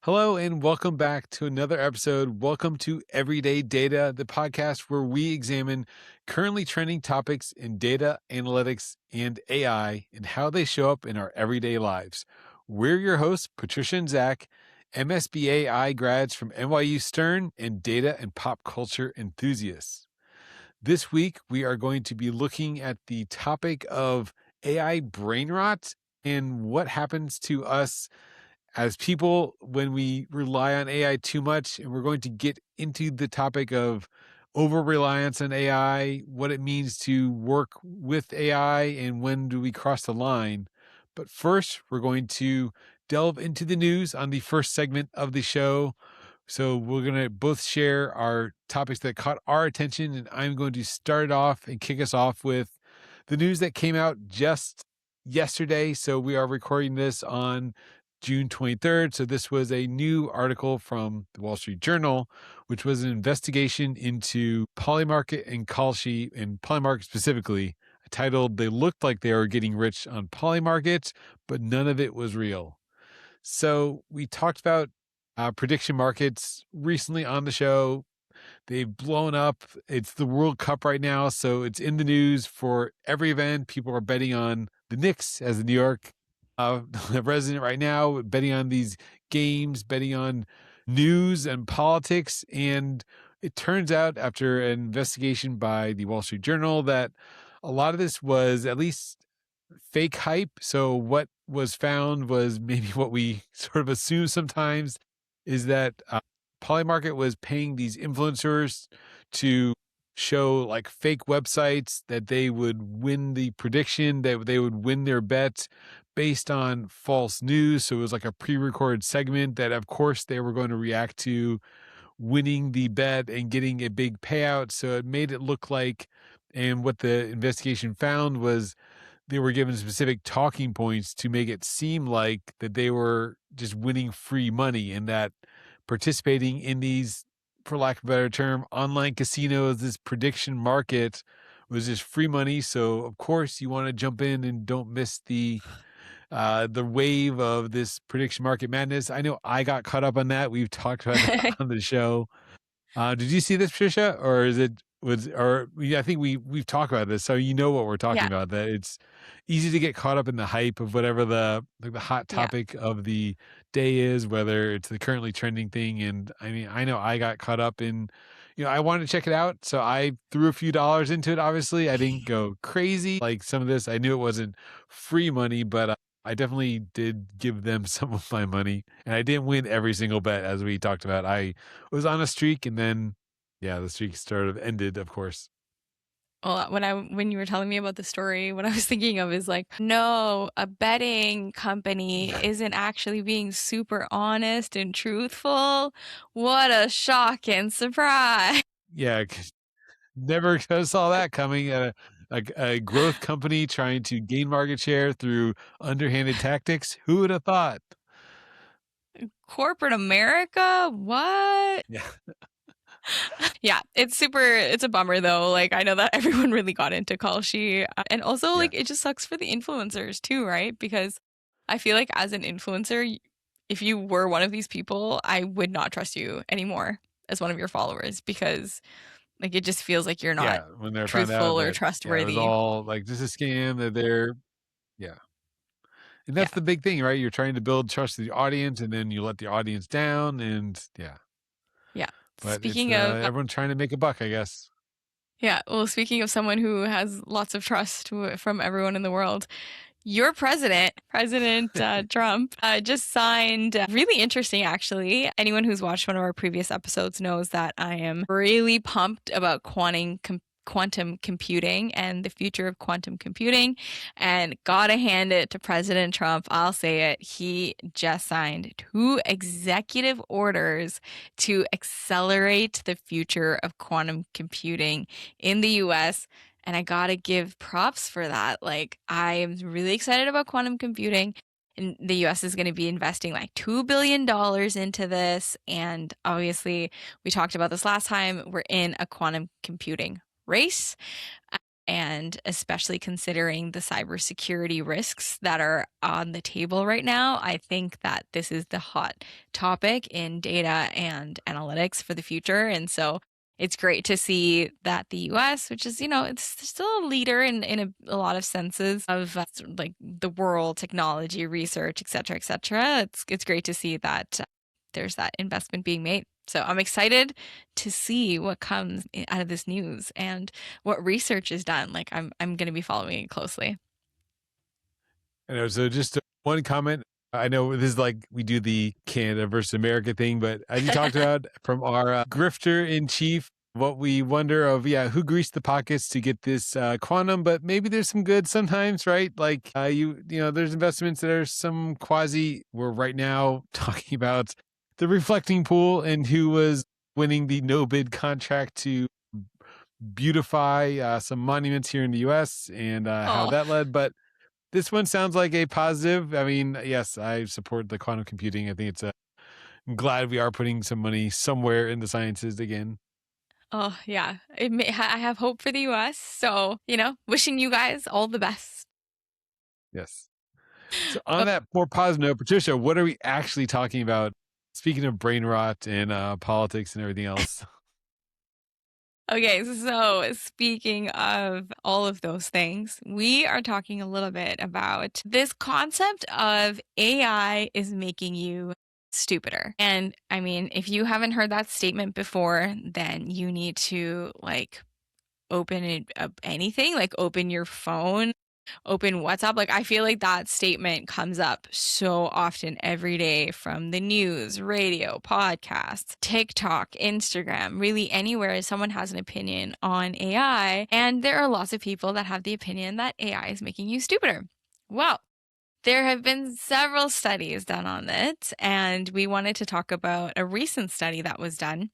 Hello and welcome back to another episode. Welcome to Everyday Data, the podcast where we examine currently trending topics in data, analytics, and AI and how they show up in our everyday lives. We're your hosts, Patricia and Zach, MSBAI grads from NYU Stern and data and pop culture enthusiasts. This week, we are going to be looking at the topic of AI brain rot and what happens to us as people when we rely on AI too much. And we're going to get into the topic of over reliance on AI, what it means to work with AI, and when do we cross the line. But first, we're going to delve into the news on the first segment of the show. So we're going to both share our topics that caught our attention, and I'm going to start off and kick us off with the news that came out just yesterday. So we are recording this on June 23rd. So this was a new article from the Wall Street Journal, which was an investigation into Polymarket and Kalshi, and Polymarket specifically, titled "They Looked Like They Were Getting Rich on Polymarket, but None of It Was Real." So we talked about prediction markets recently on the show. They've blown up. It's the World Cup right now, so it's in the news for every event. People are betting on the Knicks as the New York resident right now, betting on these games, betting on news and politics. And it turns out, after an investigation by the Wall Street Journal, that a lot of this was at least fake hype. So what was found was maybe what we sort of assume sometimes, is that Polymarket was paying these influencers to show like fake websites that they would win the prediction, that they would win their bet based on false news. So it was like a pre-recorded segment that, of course, they were going to react to winning the bet and getting a big payout. So it made it look like, and what the investigation found was they were given specific talking points to make it seem like that they were just winning free money, and that participating in these, for lack of a better term, online casinos, this prediction market, was just free money. So of course you want to jump in and don't miss the wave of this prediction market madness. I know I got caught up on that. We've talked about that on the show. Did you see this, Patricia, or I think we've talked about this, so you know what we're talking about. That it's easy to get caught up in the hype of whatever the hot topic of the day is, whether it's the currently trending thing. And I mean, I know I got caught up in, I wanted to check it out, so I threw a few dollars into it. Obviously, I didn't go crazy like some of this. I knew it wasn't free money, but I definitely did give them some of my money, and I didn't win every single bet, as we talked about. I was on a streak, and then, the streak sort of ended, of course. Well, when you were telling me about the story, what I was thinking of is like, no, a betting company isn't actually being super honest and truthful. What a shock and surprise. Yeah, never saw that coming. A growth company trying to gain market share through underhanded tactics. Who would have thought? Corporate America? What? Yeah. Yeah, it's a bummer though. Like, I know that everyone really got into Kalshi. And also, like, it just sucks for the influencers too, right? Because I feel like as an influencer, if you were one of these people, I would not trust you anymore as one of your followers, because like it just feels like you're not when they're truthful or that, trustworthy. it was all like just a scam, that they're, and that's the big thing, right? You're trying to build trust with the audience, and then you let the audience down, and but speaking of everyone's trying to make a buck, I guess. Yeah, well, speaking of someone who has lots of trust from everyone in the world, your President Trump, just signed, really interesting, actually. Anyone who's watched one of our previous episodes knows that I am really pumped about quantum computing and the future of quantum computing. And gotta hand it to President Trump. I'll say it. He just signed 2 executive orders to accelerate the future of quantum computing in the US. And I gotta give props for that. Like, I am really excited about quantum computing. And the US is going to be investing like $2 billion into this. And obviously, we talked about this last time. We're in a quantum computing race. And especially considering the cybersecurity risks that are on the table right now, I think that this is the hot topic in data and analytics for the future. And so it's great to see that the US, which is, it's still a leader in a lot of senses of like the world, technology, research, et cetera. It's great to see that there's that investment being made. So I'm excited to see what comes out of this news and what research is done. Like I'm going to be following it closely. I know. So just one comment. I know this is like we do the Canada versus America thing, but as you talked about from our grifter in chief, what we wonder of, who greased the pockets to get this quantum, but maybe there's some good sometimes, right? Like there's investments that are some quasi, we're right now talking about the reflecting pool and who was winning the no bid contract to beautify some monuments here in the US and how Oh, that led. But this one sounds like a positive. I mean, yes, I support the quantum computing. I think I'm glad we are putting some money somewhere in the sciences again. oh yeah. I have hope for the US. So, wishing you guys all the best. Yes. So on that more positive note, Patricia, what are we actually talking about? Speaking of brain rot and politics and everything else. Okay, so speaking of all of those things, we are talking a little bit about this concept of AI is making you stupider. And I mean, if you haven't heard that statement before, then you need to open it up anything, like open your phone, open WhatsApp. Like I feel like that statement comes up so often every day from the news, radio, podcasts, TikTok, Instagram, really anywhere someone has an opinion on AI. And there are lots of people that have the opinion that AI is making you stupider. Well, there have been several studies done on it, and we wanted to talk about a recent study that was done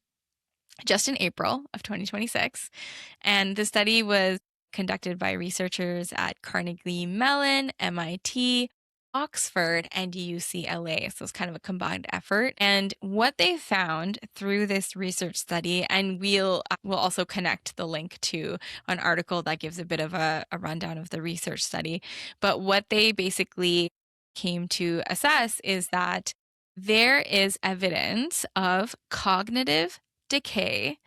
just in April of 2026. And the study was conducted by researchers at Carnegie Mellon, MIT, Oxford, and UCLA. So it's kind of a combined effort. And what they found through this research study, and we'll also connect the link to an article that gives a bit of a rundown of the research study. But what they basically came to assess is that there is evidence of cognitive decay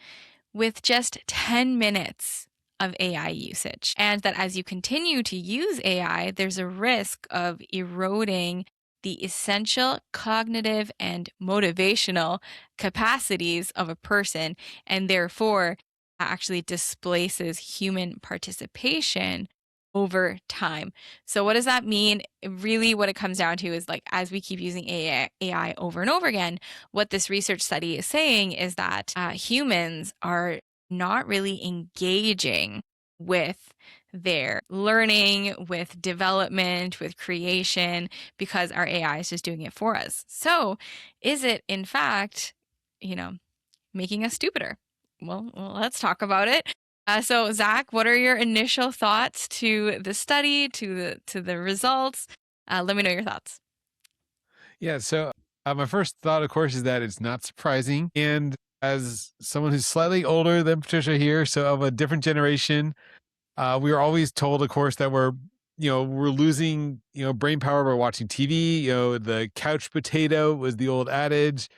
with just 10 minutes of AI usage. And that as you continue to use AI, there's a risk of eroding the essential cognitive and motivational capacities of a person, and therefore actually displaces human participation over time. So what does that mean? Really what it comes down to is as we keep using AI over and over again, what this research study is saying is that humans are not really engaging with their learning, with development, with creation, because our AI is just doing it for us. So is it in fact, making us stupider? Well, let's talk about it. So, Zach, what are your initial thoughts to the study, to the results? Let me know your thoughts. Yeah. So my first thought, of course, is that it's not surprising. And as someone who's slightly older than Patricia here, so of a different generation, we were always told, of course, that we're losing, brain power by watching TV. The couch potato was the old adage.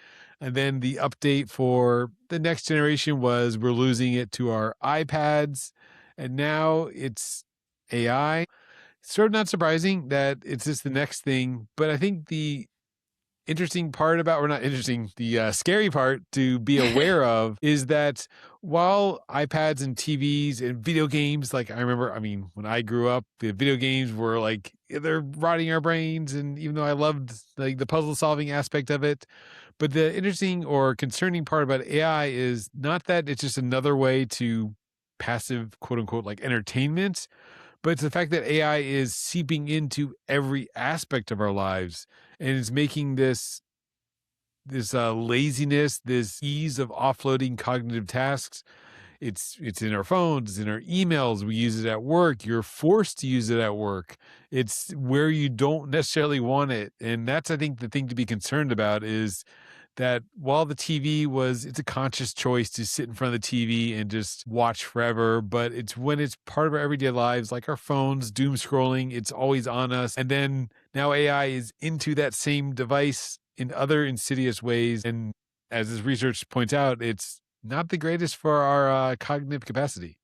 And then the update for the next generation was we're losing it to our iPads. And now it's AI. Sort of not surprising that it's just the next thing. But I think the interesting part about, or not interesting, the scary part to be aware of is that while iPads and TVs and video games, like when I grew up, the video games were they're rotting our brains. And even though I loved the puzzle solving aspect of it, but the interesting or concerning part about AI is not that it's just another way to passive, quote unquote, entertainment, but it's the fact that AI is seeping into every aspect of our lives and is making this laziness, this ease of offloading cognitive tasks. It's in our phones, it's in our emails. We use it at work. You're forced to use it at work. It's where you don't necessarily want it. And that's, I think, the thing to be concerned about is that while the TV it's a conscious choice to sit in front of the TV and just watch forever, but it's when it's part of our everyday lives, like our phones, doom scrolling, it's always on us. And then now AI is into that same device in other insidious ways. And as this research points out, it's not the greatest for our cognitive capacity.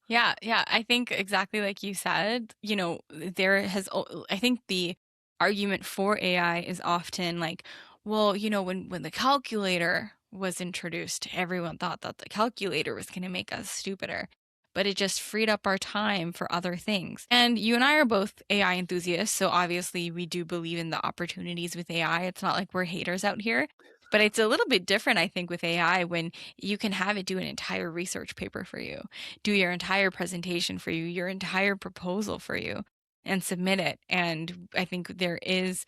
Yeah, yeah. I think exactly like you said, I think the argument for AI is often like, well, when the calculator was introduced, everyone thought that the calculator was going to make us stupider, but it just freed up our time for other things. And you and I are both AI enthusiasts, so obviously we do believe in the opportunities with AI. It's not like we're haters out here. But it's a little bit different, I think, with AI when you can have it do an entire research paper for you, do your entire presentation for you, your entire proposal for you, and submit it. And I think there is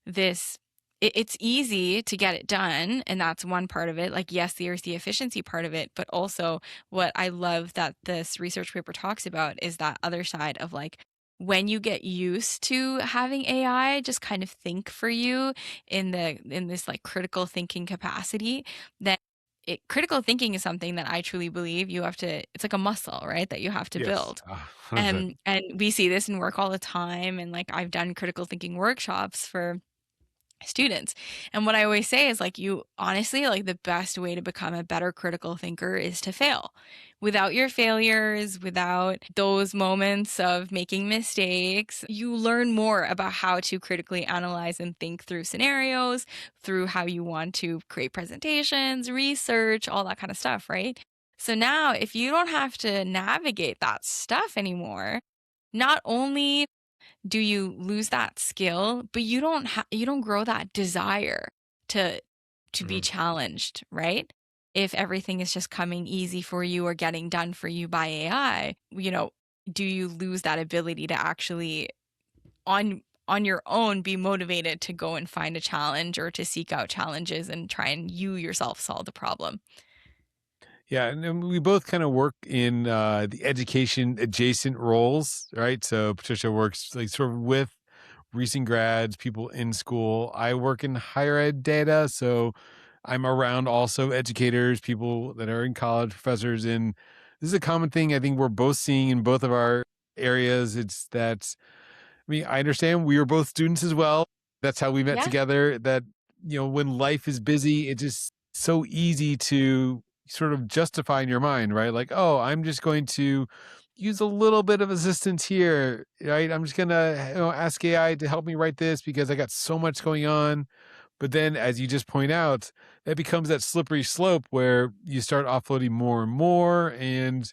this it's easy to get it done, and that's one part of it. Like, yes, there's the efficiency part of it, but also what I love that this research paper talks about is that other side of like when you get used to having AI just kind of think for you in this like critical thinking capacity, then critical thinking is something that I truly believe you have to, it's like a muscle, right? That you have to Yes, build. 100%. And we see this in work all the time. And like I've done critical thinking workshops for students. And what I always say is like you honestly like the best way to become a better critical thinker is to fail. Without your failures, without those moments of making mistakes, you learn more about how to critically analyze and think through scenarios, through how you want to create presentations, research, all that kind of stuff, right? So now if you don't have to navigate that stuff anymore, not only do you lose that skill, but you don't grow that desire to be Mhm. challenged, right? If everything is just coming easy for you or getting done for you by AI, do you lose that ability to actually on your own be motivated to go and find a challenge or to seek out challenges and try and you yourself solve the problem? Yeah, and then we both kind of work in the education adjacent roles, right? So Patricia works like sort of with recent grads, people in school. I work in higher ed data, so I'm around also educators, people that are in college, professors, and this is a common thing I think we're both seeing in both of our areas. It's that I mean, I understand we were both students as well. That's how we met Yeah. together. That, when life is busy, it's just so easy to sort of justify in your mind, right? Like, oh, I'm just going to use a little bit of assistance here, right? I'm just going to ask AI to help me write this because I got so much going on. But then, as you just point out, that becomes that slippery slope where you start offloading more and more. And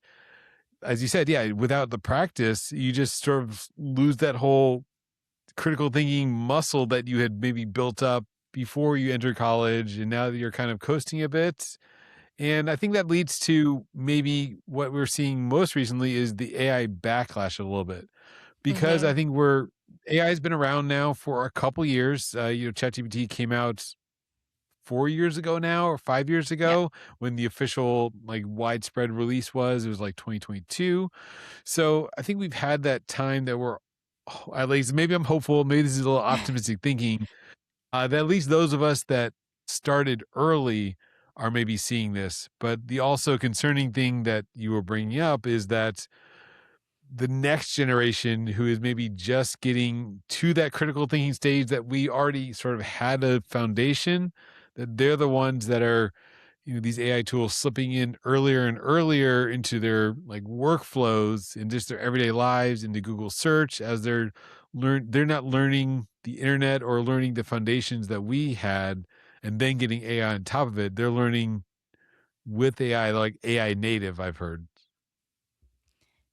as you said, yeah, without the practice, you just sort of lose that whole critical thinking muscle that you had maybe built up before you enter college. And now that you're kind of coasting a bit. And I think that leads to maybe what we're seeing most recently is the AI backlash a little bit because I Hmm. think AI has been around now for a couple years. ChatGPT came out 4 years ago now or 5 years Yeah. ago when the official like widespread release was. It was like 2022. So I think we've had that time that we're at least maybe I'm hopeful. Maybe this is a little optimistic thinking that at least those of us that started early are maybe seeing this. But the also concerning thing that you were bringing up is that the next generation who is maybe just getting to that critical thinking stage that we already sort of had a foundation, that they're the ones that are these AI tools slipping in earlier and earlier into their like workflows and just their everyday lives into Google search as they're not learning the internet or learning the foundations that we had and then getting AI on top of it. They're learning with AI, like AI native, I've heard.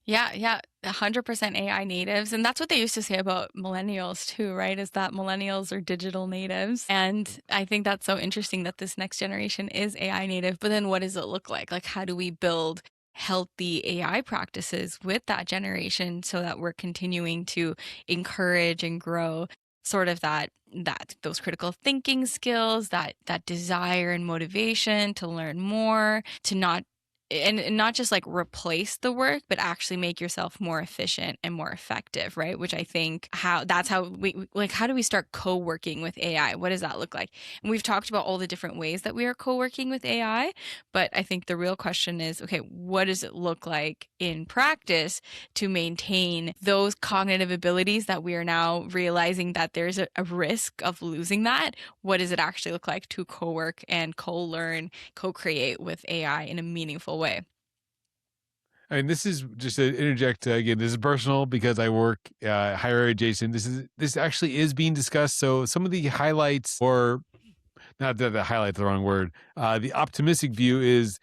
Yeah, yeah, 100% AI natives. And that's what they used to say about millennials too, right? Is that millennials are digital natives. And I think that's so interesting that this next generation is AI native. But then what does it look like? Like, how do we build healthy AI practices with that generation so that we're continuing to encourage and grow sort of those critical thinking skills, that desire and motivation to learn more, to not and not just like replace the work, but actually make yourself more efficient and more effective, right? Which I think that's how we like, how do we start co-working with AI? What does that look like? And we've talked about all the different ways that we are co-working with AI, but I think the real question is, okay, what does it look like in practice to maintain those cognitive abilities that we are now realizing that there's a risk of losing that? What does it actually look like to co-work and co-learn, co-create with AI in a meaningful way? And this is just to interject again. This is personal because I work higher adjacent. This actually is being discussed. So some of the highlights, or not that the highlight's the wrong word. The optimistic view is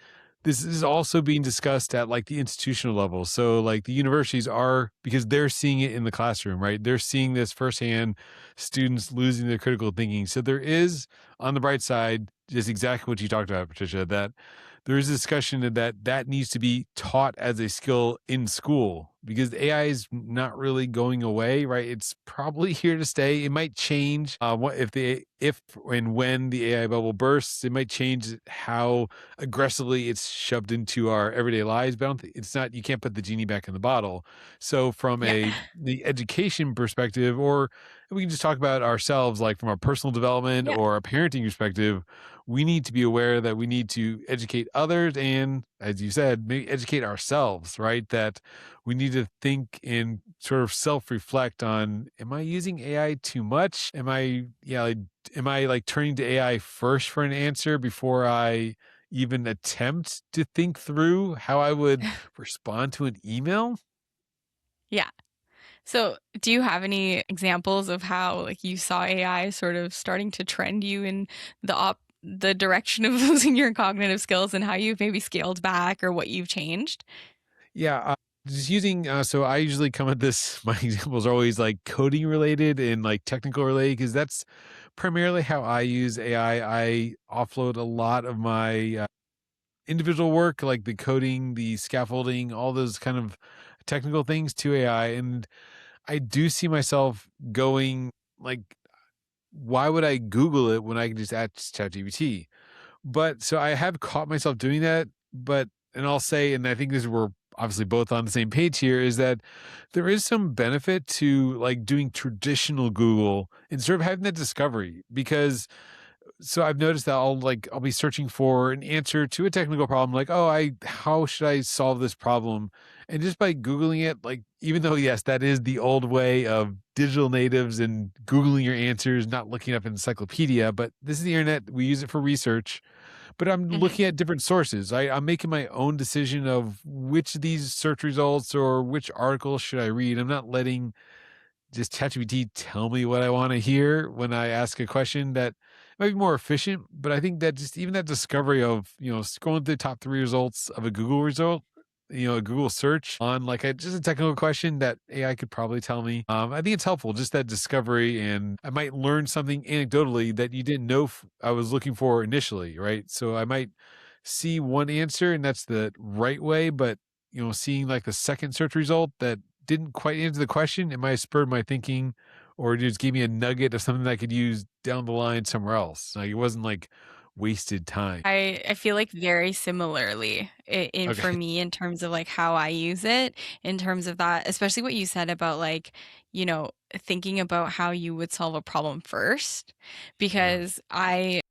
this is also being discussed at like the institutional level. So like the universities are, because they're seeing it in the classroom, right? They're seeing this firsthand, students losing their critical thinking. So there is, on the bright side, just exactly what you talked about, Patricia, that there is a discussion that needs to be taught as a skill in school, because AI is not really going away, right? It's probably here to stay. It might change what if and when the AI bubble bursts. It might change how aggressively it's shoved into our everyday lives. But I don't it's not, you can't put the genie back in the bottle. So from Yeah. the education perspective, or we can just talk about ourselves, like from our personal development Yeah. or a parenting perspective, we need to be aware that we need to educate others and, as you said, maybe educate ourselves, right? That we need to think and sort of self-reflect on, am I using AI too much? Am I like turning to AI first for an answer before I even attempt to think through how I would respond to an email? Yeah. So, do you have any examples of how like you saw AI sort of starting to trend you in the direction of losing your cognitive skills, and how you've maybe scaled back or what you've changed? Yeah, just using so I usually come at this my examples are always like coding related and like technical related, because that's primarily how I use AI. I offload a lot of my individual work, like the coding, the scaffolding, all those kind of technical things to AI. And I do see myself going like, why would I Google it when I can just ask ChatGPT? But so I have caught myself doing that. But, and I'll say, and I think this is, we're obviously both on the same page here, is that there is some benefit to like doing traditional Google and sort of having that discovery. Because so I've noticed that I'll be searching for an answer to a technical problem, like, oh, how should I solve this problem? And just by Googling it, like, even though yes, that is the old way of digital natives and Googling your answers, not looking up an encyclopedia, but this is the internet. We use it for research. But I'm Hmm. looking at different sources. I'm making my own decision of which of these search results or which articles should I read. I'm not letting just ChatGPT tell me what I want to hear when I ask a question that might be more efficient. But I think that just even that discovery of, scrolling through the top three results of a Google result, a Google search on like just a technical question that AI could probably tell me. I think it's helpful, just that discovery. And I might learn something anecdotally that you didn't know I was looking for initially, right? So I might see one answer and that's the right way, but seeing like the second search result that didn't quite answer the question, it might have spurred my thinking or just gave me a nugget of something that I could use down the line somewhere else. Like it wasn't like wasted time. I feel like very similarly in for Okay. me in terms of like how I use it, in terms of that, especially what you said about like, thinking about how you would solve a problem first. Yeah. Because I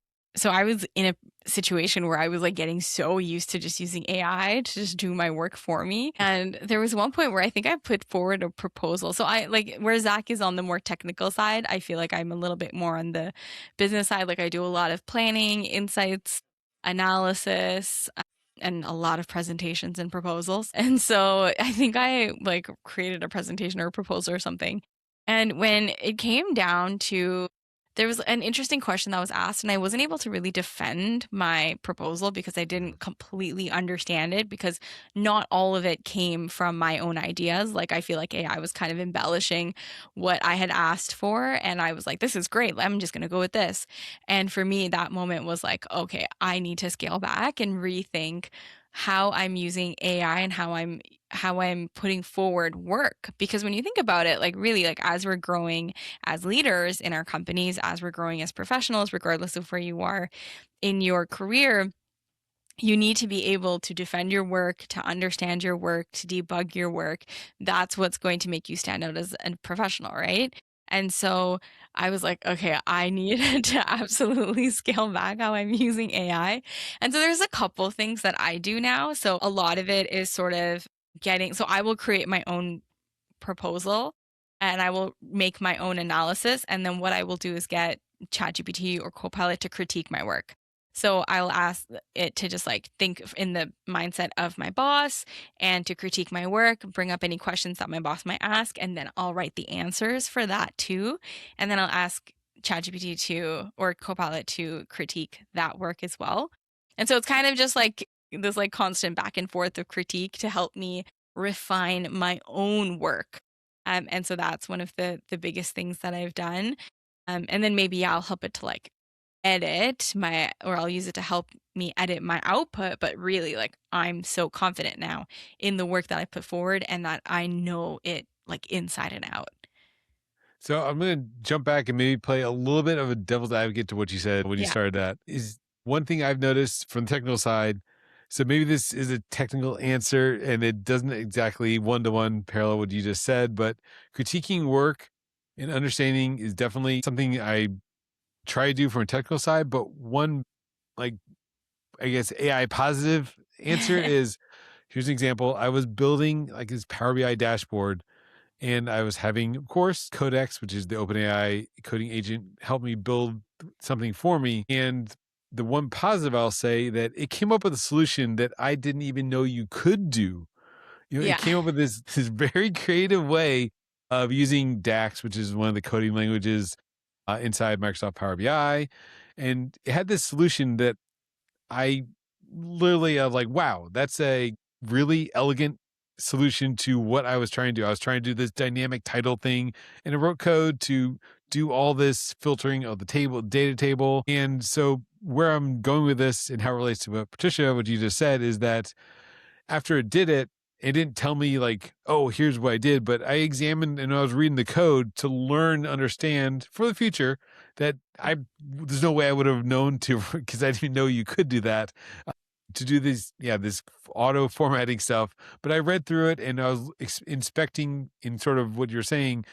was in a situation where I was like getting so used to just using AI to just do my work for me. And there was one point where I think I put forward a proposal. So I like, where Zach is on the more technical side, I feel like I'm a little bit more on the business side. Like I do a lot of planning, insights, analysis, and a lot of presentations and proposals. And so I think I like created a presentation or a proposal or something. And when it came down to, there was an interesting question that was asked, and I wasn't able to really defend my proposal because I didn't completely understand it, because not all of it came from my own ideas. Like, I feel like AI was kind of embellishing what I had asked for, and I was like, this is great. I'm just going to go with this. And for me, that moment was like, okay, I need to scale back and rethink how I'm using AI and how I'm putting forward work. Because when you think about it, like really, like as we're growing as leaders in our companies, as we're growing as professionals, regardless of where you are in your career, you need to be able to defend your work, to understand your work, to debug your work. That's what's going to make you stand out as a professional, right? And so I was like, okay, I need to absolutely scale back how I'm using AI. And so there's a couple things that I do now. So a lot of it is sort of so I will create my own proposal and I will make my own analysis. And then what I will do is get ChatGPT or Copilot to critique my work. So I'll ask it to just like think in the mindset of my boss and to critique my work, bring up any questions that my boss might ask, and then I'll write the answers for that too. And then I'll ask ChatGPT to or Copilot to critique that work as well. And so it's kind of just like this like constant back and forth of critique to help me refine my own work. And so that's one of the biggest things that I've done. And then maybe I'll help it to like edit or I'll use it to help me edit my output. But really, like, I'm so confident now in the work that I put forward and that I know it like inside and out. So I'm going to jump back and maybe play a little bit of a devil's advocate to what you said when you Yeah. started that. Is one thing I've noticed from the technical side. So maybe this is a technical answer and it doesn't exactly one-to-one parallel what you just said, but critiquing work and understanding is definitely something I try to do from a technical side. But one, like, I guess AI positive answer is, here's an example. I was building like this Power BI dashboard and I was having, of course, Codex, which is the OpenAI coding agent, help me build something for me. And the one positive I'll say that it came up with a solution that I didn't even know you could do. It Yeah. came up with this very creative way of using DAX, which is one of the coding languages inside Microsoft Power BI, and it had this solution that I literally like, wow, that's a really elegant solution to what I was trying to do. I was trying to do this dynamic title thing and I wrote code to do all this filtering of the data table. And so where I'm going with this and how it relates to what Patricia, what you just said is that after it did it, it didn't tell me like, oh, here's what I did, but I examined and I was reading the code to learn, understand for the future that there's no way I would have known to, because I didn't know you could do that, to do this auto formatting stuff. But I read through it and I was inspecting in sort of what you're saying,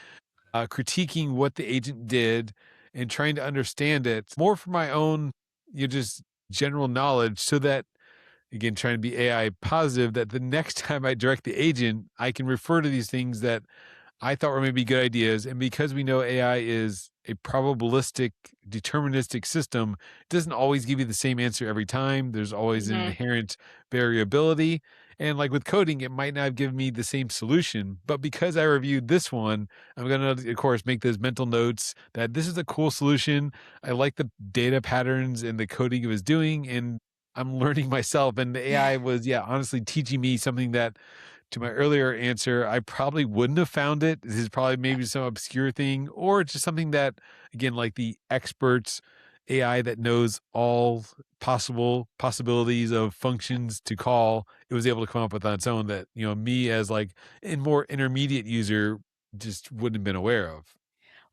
critiquing what the agent did and trying to understand it more for my own, just general knowledge so that, again, trying to be AI positive, that the next time I direct the agent, I can refer to these things that I thought were maybe good ideas. And because we know AI is a probabilistic, deterministic system, it doesn't always give you the same answer every time. There's always an Mhm. inherent variability. And like with coding, it might not have given me the same solution. But because I reviewed this one, I'm going to, of course, make those mental notes that this is a cool solution. I like the data patterns and the coding it was doing. And I'm learning myself. And the AI was, yeah, honestly teaching me something that, to my earlier answer, I probably wouldn't have found it. This is probably maybe some obscure thing, or it's just something that, again, like the experts AI that knows all possible possibilities of functions to call, it was able to come up with on its own that, me as like a more intermediate user just wouldn't have been aware of.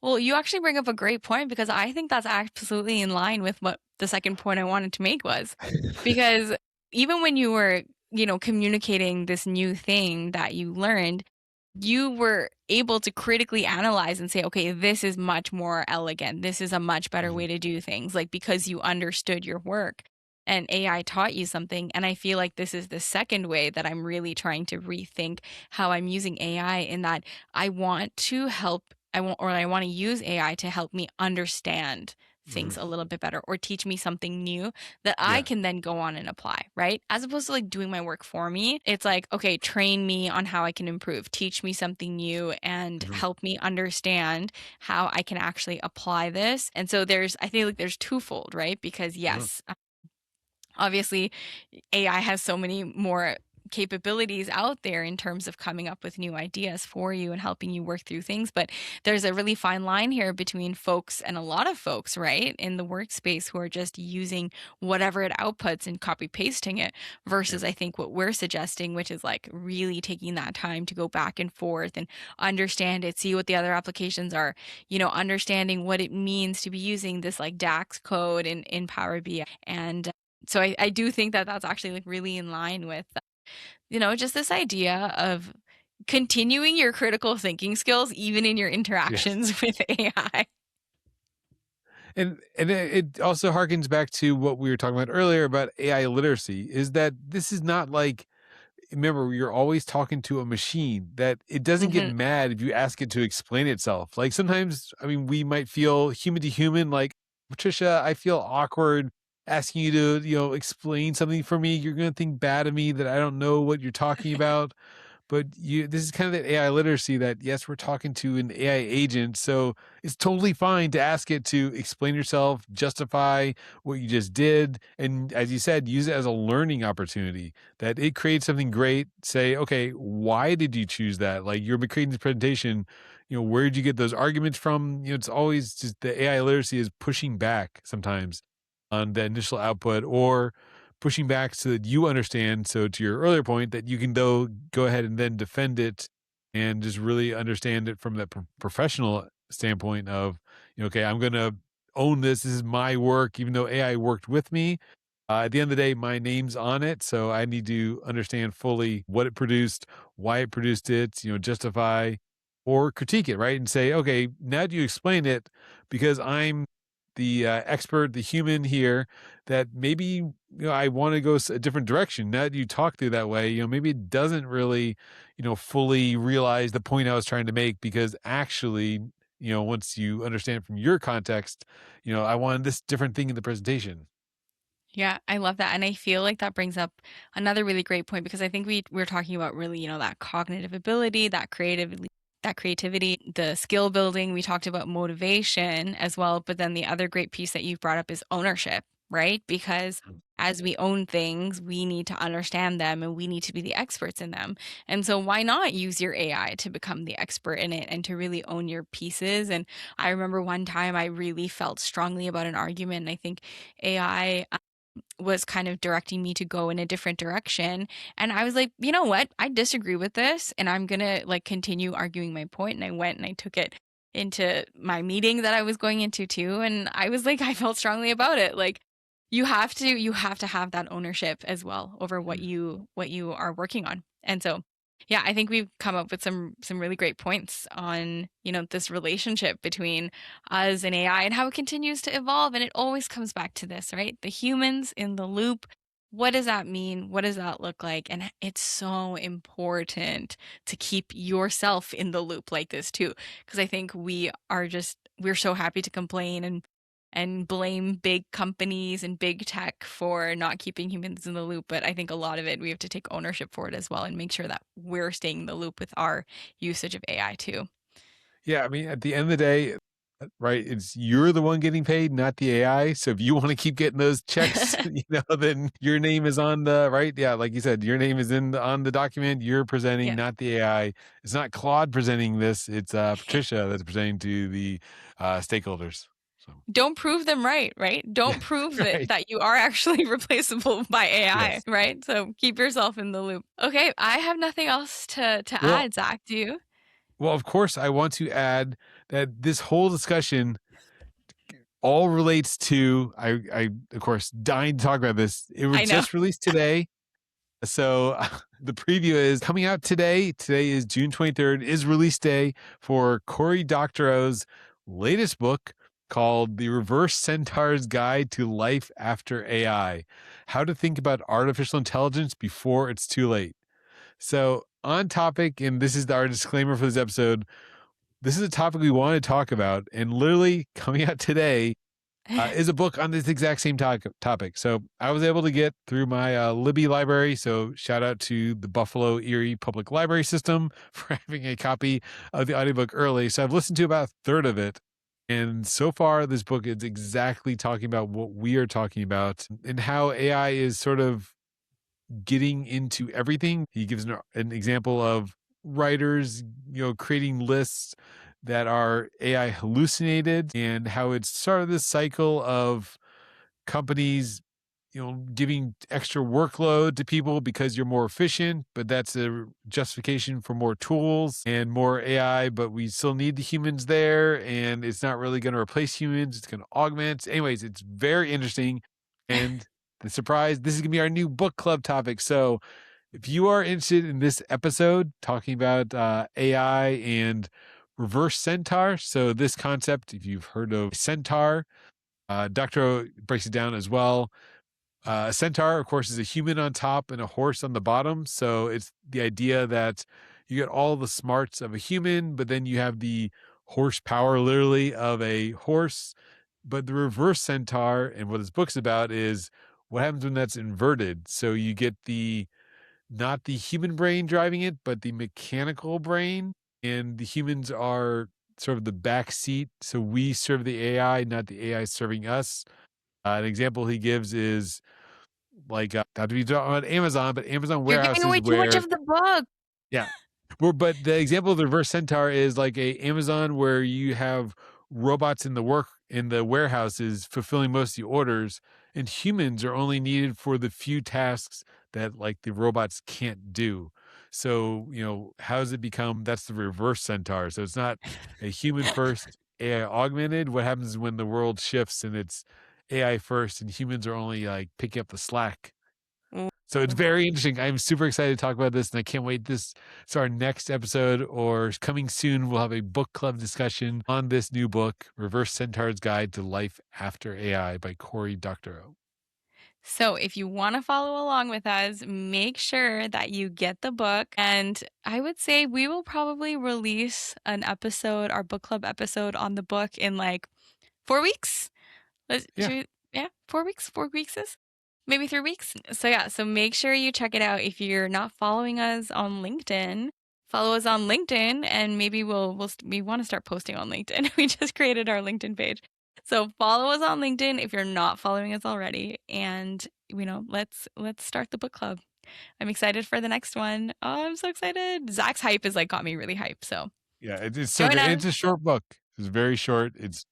Well, you actually bring up a great point because I think that's absolutely in line with what the second point I wanted to make was. Because even when you were, communicating this new thing that you learned, you were able to critically analyze and say, okay, this is much more elegant. This is a much better Mhm. way to do things, like because you understood your work and AI taught you something. And I feel like this is the second way that I'm really trying to rethink how I'm using AI in that I want to help, I want to use AI to help me understand things Mhm. a little bit better or teach me something new that I Yeah. can then go on and apply, right? As opposed to like doing my work for me. It's like, okay, train me on how I can improve, teach me something new and Mhm. help me understand how I can actually apply this. And so I think like there's twofold, right? Because Uh-huh. yes, obviously AI has so many more capabilities out there in terms of coming up with new ideas for you and helping you work through things. But there's a really fine line here between folks and a lot of folks, right, in the workspace who are just using whatever it outputs and copy pasting it Yeah. versus I think what we're suggesting, which is like really taking that time to go back and forth and understand it, see what the other applications are, understanding what it means to be using this like DAX code in Power BI and So I do think that that's actually like really in line with, just this idea of continuing your critical thinking skills, even in your Yes. interactions with AI. And it also harkens back to what we were talking about earlier about AI literacy, is that this is not like, remember, you're always talking to a machine that it doesn't get Hmm. mad if you ask it to explain itself. Like sometimes, I mean, we might feel human to human, like, Patricia, I feel awkward asking you to, explain something for me. You're going to think bad of me that I don't know what you're talking about. But this is kind of that AI literacy that, yes, we're talking to an AI agent, so it's totally fine to ask it to explain yourself, justify what you just did, and as you said, use it as a learning opportunity. That it creates something great. Say, okay, why did you choose that? Like, you're creating this presentation. Where did you get those arguments from? It's always just the AI literacy is pushing back sometimes on the initial output, or pushing back so that you understand. So to your earlier point, that you can go ahead and then defend it and just really understand it from that professional standpoint of, okay, I'm going to own this. This is my work, even though AI worked with me. At the end of the day, my name's on it, so I need to understand fully what it produced, why it produced it, justify or critique it, right? And say, okay, now that you explain it, because I'm the expert, the human here, that maybe I want to go a different direction. Now that you talk through that way, maybe it doesn't really, fully realize the point I was trying to make, because actually, once you understand from your context, I wanted this different thing in the presentation. Yeah, I love that. And I feel like that brings up another really great point because I think we're talking about really, that cognitive ability, that creativity, the skill building. We talked about motivation as well, but then the other great piece that you've brought up is ownership, right? Because as we own things, we need to understand them and we need to be the experts in them. And so why not use your AI to become the expert in it and to really own your pieces? And I remember one time I really felt strongly about an argument, and I think AI was kind of directing me to go in a different direction. And I was like, you know what? I disagree with this and I'm going to like continue arguing my point. And I went and I took it into my meeting that I was going into too. And I was like, I felt strongly about it. Like you have to have that ownership as well over what you are working on. And so yeah, I think we've come up with some really great points on, this relationship between us and AI and how it continues to evolve. And it always comes back to this, right? The humans in the loop. What does that mean? What does that look like? And it's so important to keep yourself in the loop like this too. Because I think we're so happy to complain and blame big companies and big tech for not keeping humans in the loop. But I think a lot of it, we have to take ownership for it as well and make sure that we're staying in the loop with our usage of AI too. Yeah, I mean, at the end of the day, right, it's you're the one getting paid, not the AI. So if you want to keep getting those checks, then your name is on the right. Yeah, like you said, your name is on the document. You're presenting, Yeah. not the AI. It's not Claude presenting this. It's Patricia that's presenting to the stakeholders. So Don't prove them right, right? yeah, Don't prove that right. that you are actually replaceable by AI, Yes. right? So keep yourself in the loop. Okay, I have nothing else to Well, add, Zach. Do you? of course, I want to add that this whole discussion all relates to I of course dying to talk about this. It was I know. just released today. So the preview is coming out today. Today is June 23rd, is release day for Cory Doctorow's latest book called The Reverse Centaur's Guide to Life After AI: How to Think About Artificial Intelligence Before It's Too Late. So on topic, and this is our disclaimer for this episode, this is a topic we want to talk about, and literally coming out today is a book on this exact same topic. So I was able to get through my Libby library. So shout out to the Buffalo Erie Public Library System for having a copy of the audiobook early. So I've listened to about a third of it. And so far, this book is exactly talking about what we are talking about and how AI is sort of getting into everything. He gives an example of writers, creating lists that are AI hallucinated, and how it's sort of this cycle of companies, giving extra workload to people because you're more efficient, but that's a justification for more tools and more AI, but we still need the humans there, and it's not really going to replace humans. It's going to augment. Anyways, it's very interesting. And the surprise, this is going to be our new book club topic. So if you are interested in this episode talking about AI and reverse centaur, so this concept, if you've heard of centaur, Dr. O breaks it down as well. A centaur, of course, is a human on top and a horse on the bottom. So it's the idea that you get all the smarts of a human, but then you have the horsepower, literally, of a horse. But the reverse centaur, and what this book's about, is what happens when that's inverted. So you get the not the human brain driving it, but the mechanical brain, and the humans are sort of the back seat. So we serve the AI, not the AI serving us. An example he gives is like, not to be on Amazon, but Amazon You're giving warehouses away too much where, of the book. yeah. But the example of the reverse centaur is like a Amazon where you have robots in the warehouses fulfilling most of the orders, and humans are only needed for the few tasks that like the robots can't do. So, how does it become that's the reverse centaur? So it's not a human first, AI augmented. What happens when the world shifts and it's AI first and humans are only like picking up the slack? So it's very interesting. I'm super excited to talk about this, and I can't wait. This is our next episode, or coming soon. We'll have a book club discussion on this new book, Reverse Centaur's Guide to Life After AI by Cory Doctorow. So if you want to follow along with us, make sure that you get the book. And I would say we will probably release an episode, our book club episode on the book in like 4 weeks. Yeah. 4 weeks. 4 weeks is maybe 3 weeks. So yeah, so make sure you check it out. If you're not following us on LinkedIn, follow us on LinkedIn, and maybe we want to start posting on LinkedIn. We just created our LinkedIn page. So follow us on LinkedIn if you're not following us already, and let's start the book club. I'm excited for the next one. Oh, I'm so excited. Zach's hype is like got me really hyped. So Yeah, it's so join good. And us. it's a short book. It's very short. It's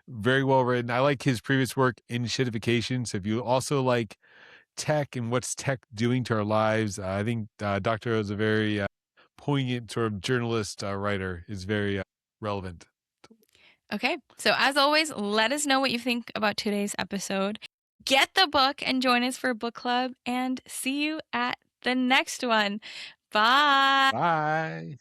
very well written. I like his previous work in shitification. So if you also like tech and what's tech doing to our lives, I think Dr. O is a very poignant sort of journalist writer, is very relevant. Okay. So as always, let us know what you think about today's episode. Get the book and join us for book club, and see you at the next one. Bye. Bye.